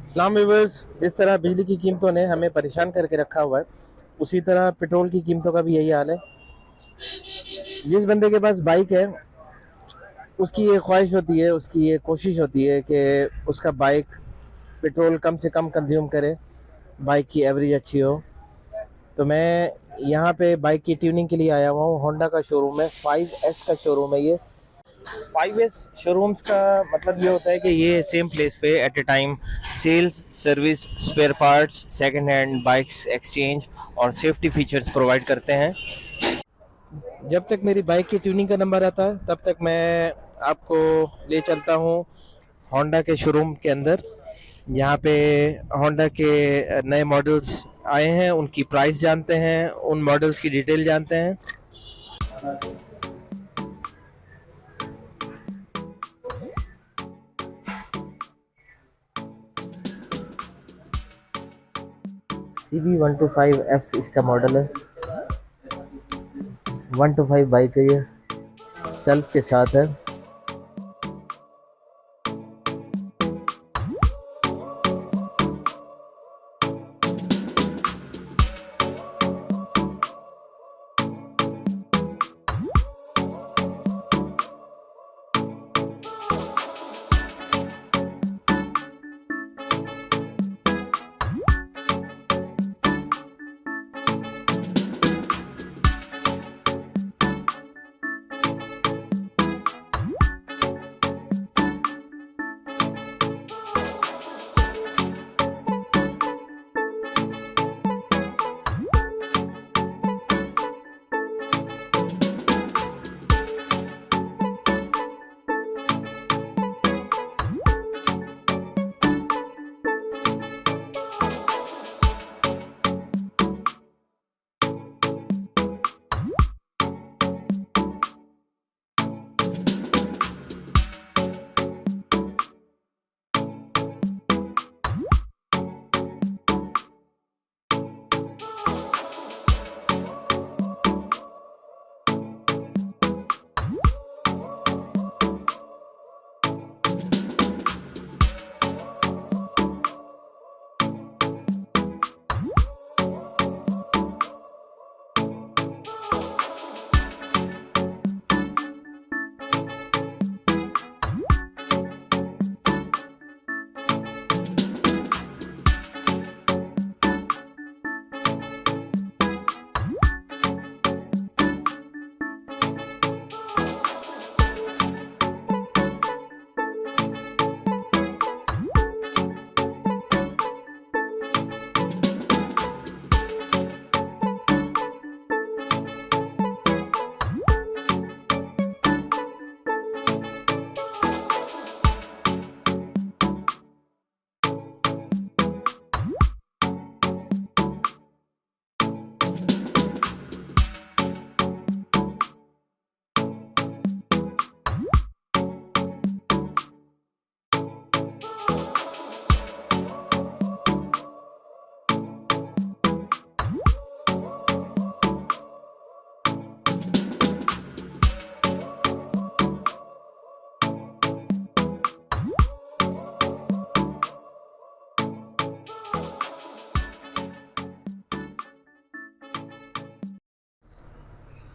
इस्लाम viewers, जिस तरह बिजली की कीमतों ने हमें परेशान करके रखा हुआ है, उसी तरह पेट्रोल की कीमतों का भी यही हाल है। जिस बंदे के पास बाइक है, उसकी ये ख्वाहिश होती है, उसकी ये कोशिश होती है कि उसका बाइक पेट्रोल कम से कम कंज्यूम करे, बाइक की एवरेज अच्छी हो। तो मैं यहाँ पे बाइक की ट्यूनिंग के लिए आया हुआ हूँ। होंडा का शोरूम है, 5S का शोरूम है ये। 5S शोरूम्स का मतलब ये होता है कि ये सेम प्लेस पे at a time sales, service, spare parts, second hand bikes exchange और सेफ्टी फीचर्स प्रोवाइड करते हैं। जब तक मेरी बाइक की ट्यूनिंग का नंबर आता है, तब तक मैं आपको ले चलता हूँ होंडा के शोरूम के अंदर। यहाँ पे होंडा के नए मॉडल्स आए हैं, उनकी प्राइस जानते हैं, उन मॉडल्स की डिटेल जानते हैं। CB125F इसका मॉडल है। 125 बाइक है ये, सेल्फ के साथ है।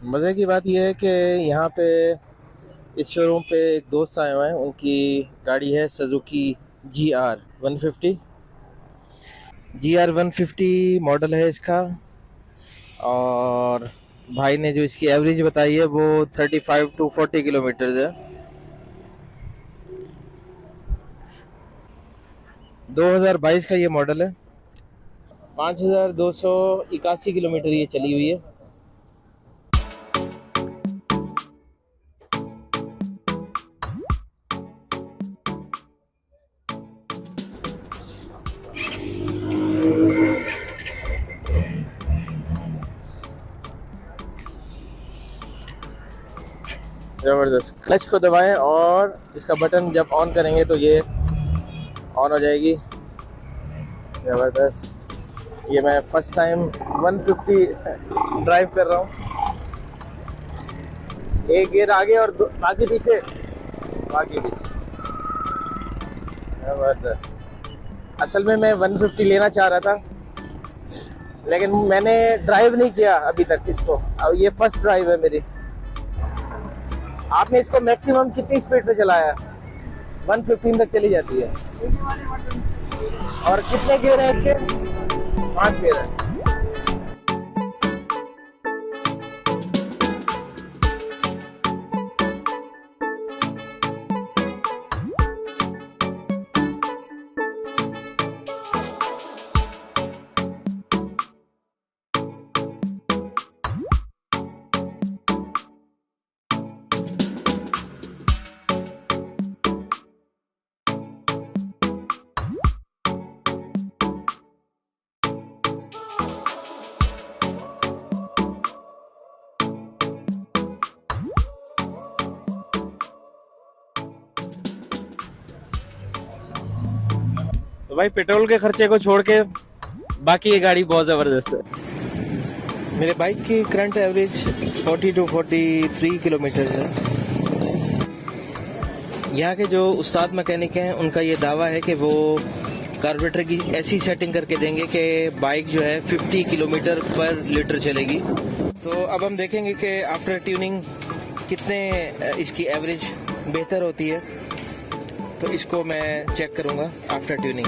मज़े की बात यह है कि यहाँ पे इस शोरूम पे एक दोस्त आए हुए हैं, उनकी गाड़ी है सुजुकी GR150। GR150 मॉडल है इसका, और भाई ने जो इसकी एवरेज बताई है वो 35 to 40 किलोमीटर है। 2022 का ये मॉडल है। 5281 किलोमीटर ये चली हुई है। ज़बरदस्त। क्लच को दबाएं और इसका बटन जब ऑन करेंगे तो ये ऑन हो जाएगी। ज़बरदस्त। ये मैं फर्स्ट टाइम 150 ड्राइव कर रहा हूँ। एक गियर आगे और बाकी पीछे। ज़बरदस्त। असल में मैं 150 लेना चाह रहा था, लेकिन मैंने ड्राइव नहीं किया अभी तक इसको, और ये फर्स्ट ड्राइव है मेरी। आपने इसको मैक्सिमम कितनी स्पीड पे चलाया? 115 तक चली जाती है। और कितने गियर हैं इसके? 5 गियर है। तो भाई पेट्रोल के खर्चे को छोड़ के बाकी ये गाड़ी बहुत ज़बरदस्त है। मेरे बाइक की करंट एवरेज 40 to 43 किलोमीटर है। यहाँ के जो उस्ताद मैकेनिक हैं उनका ये दावा है कि वो कार्बोरेटर की ऐसी सेटिंग करके देंगे कि बाइक जो है 50 किलोमीटर पर लीटर चलेगी। तो अब हम देखेंगे कि आफ्टर ट्यूनिंग कितने इसकी एवरेज बेहतर होती है, तो इसको मैं चेक करूँगा आफ्टर ट्यूनिंग।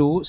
to